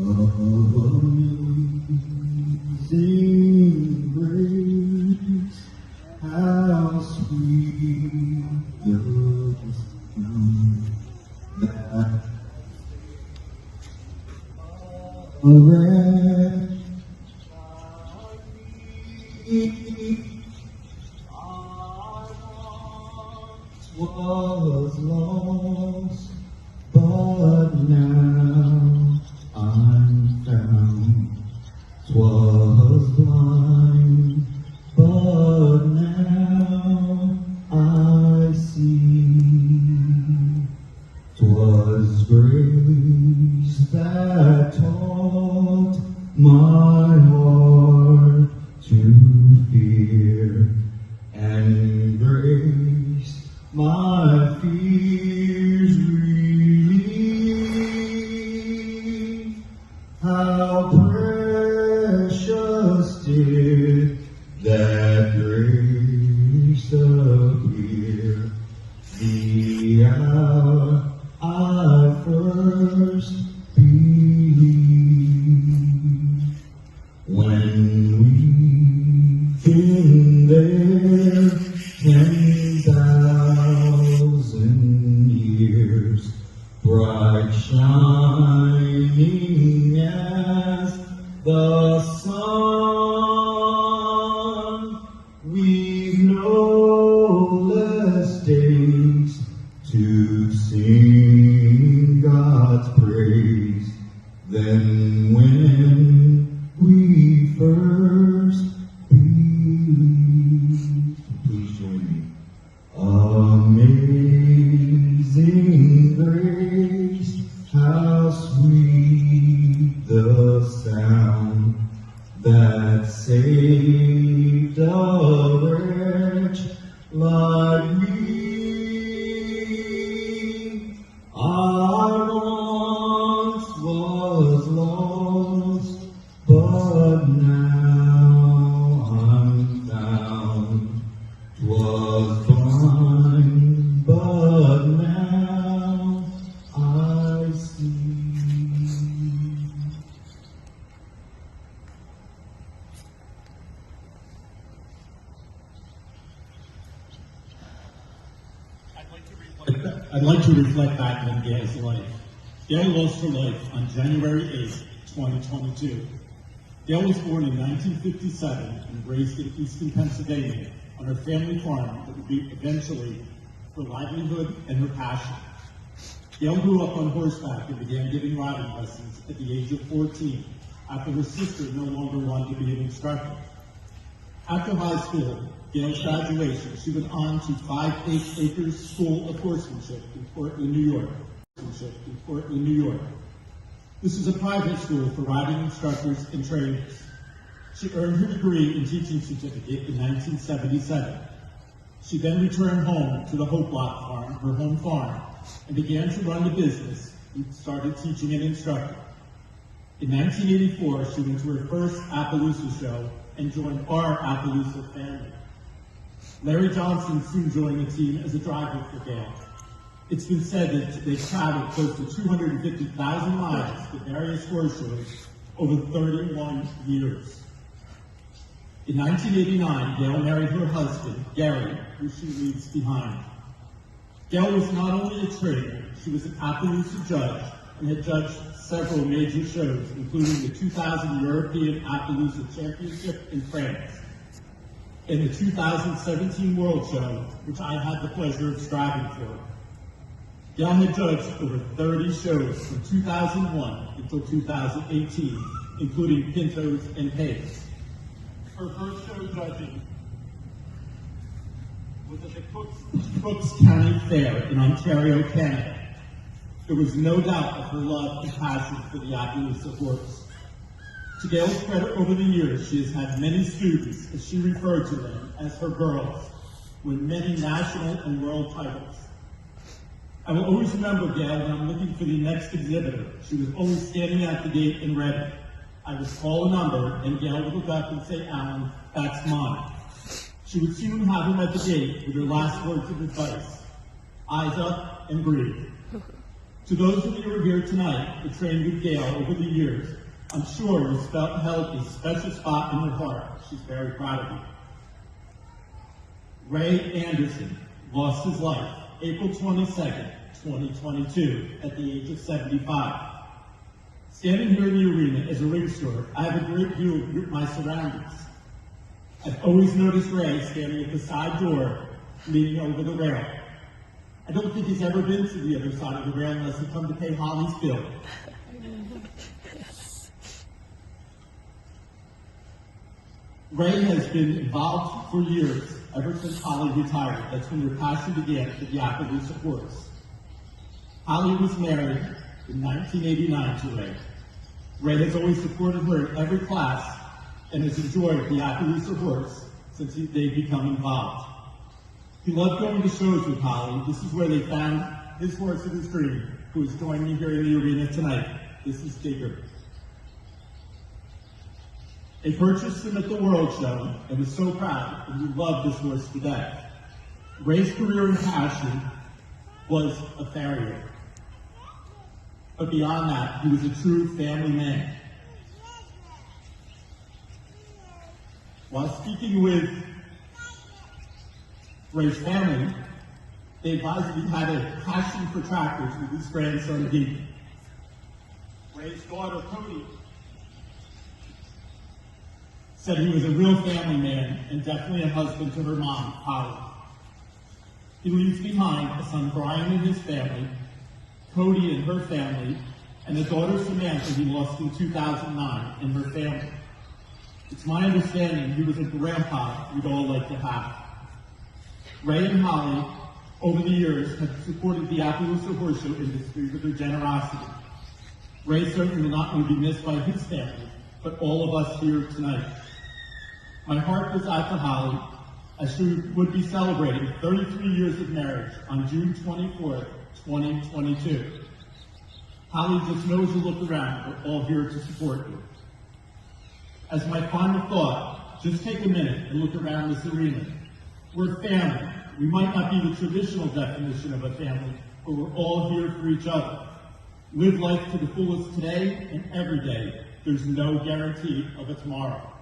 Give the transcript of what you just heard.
Amazing grace, how sweet the sound that a wretch was lost, but now I'm found. 'Twas blind, but now I see. 'Twas grace that taught my heart to fear, and grace my fears relieve. How precious did that grace appear the hour I first believed. When we've been there 10,000 years, bright shining as the sun, we've no less days to sing God's praise than when we first believed. Please join me. Amazing grace, how sweet the sound that saved a wretch like me. I once was lost, but now I'm found. 'Twas blind, but now I see. I'd like to reflect back on Gayle's life. Gayle lost her life on January 8, 2022. Gayle was born in 1957 and raised in eastern Pennsylvania on her family farm that would be eventually her livelihood and her passion. Gayle grew up on horseback and began giving riding lessons at the age of 14 after her sister no longer wanted to be an instructor. After high school, Gayle's graduation, she went on to 5 Acres School of Horsemanship in Portland, New York. This is a private school for riding instructors and trainers. She earned her degree and teaching certificate in 1977. She then returned home to the Hope Block farm, her home farm, and began to run the business and started teaching and instructing. In 1984, she went to her first Appaloosa show and joined our Appaloosa Family. Larry Johnson soon joined the team as a driver for Gayle. It's been said that they've traveled close to 250,000 miles to various horse shows over 31 years. In 1989, Gayle married her husband, Gary, who she leaves behind. Gayle was not only a trainer, she was an Appaloosa judge and had judged several major shows, including the 2000 European Appaloosa Championship in France, and the 2017 World Show, which I had the pleasure of striving for. Gayle had judged over 30 shows from 2001 until 2018, including Pintos and Pace. Her first show judging was at the Crooks County Fair in Ontario, Canada. There was no doubt of her love and passion for the Appaloosa horse. To Gayle's credit, over the years, she has had many students, as she referred to them as her girls, win many national and world titles. I will always remember Gayle when I'm looking for the next exhibitor. She was always standing at the gate and ready. I would call a number, and Gayle would look up and say, "Alan, that's mine." She would soon have him at the gate with her last words of advice: eyes up and breathe. To To those of you who are here tonight that trained with Gayle over the years, I'm sure you held a special spot in your heart. She's very proud of you. Ray Henderson lost his life April 22nd, 2022, at the age of 75. Standing here in the arena as a ring steward, I have a great view of my surroundings. I've always noticed Ray standing at the side door, leaning over the rail. I don't think he's ever been to the other side of the rail unless he come to pay Holly's bill. Ray has been involved for years, ever since Holly retired. That's when your passion began at the Appaloosa Horse. Holly was married in 1989 to Ray. Ray has always supported her in every class and has enjoyed the Appaloosa Horse since they've become involved. He loved going to shows with Holly. This is where they found his horse of his dream, who is joining me here in the arena tonight. This is GEAR. They purchased him at the World Show and was so proud, and we love this horse to death. Ray's career and passion was a farrier. But beyond that, he was a true family man. While speaking with Ray's family, they advised that he had a passion for tractors with his grandson, David. Ray's daughter, Cody, said he was a real family man and definitely a husband to her mom, Holly. He leaves behind a son, Brian, and his family, Cody and her family, and a daughter, Samantha, he lost in 2009, and her family. It's my understanding he was a grandpa we'd all like to have. Ray and Holly, over the years, have supported the Appaloosa horse show industry with their generosity. Ray certainly will not only be missed by his family, but all of us here tonight. My heart goes out to Holly, as she would be celebrating 33 years of marriage on June 24th, 2022. Holly just knows to look around. We're all here to support you. As my final thought, just take a minute and look around this arena. We're family. We might not be the traditional definition of a family, but we're all here for each other. Live life to the fullest today and every day. There's no guarantee of a tomorrow.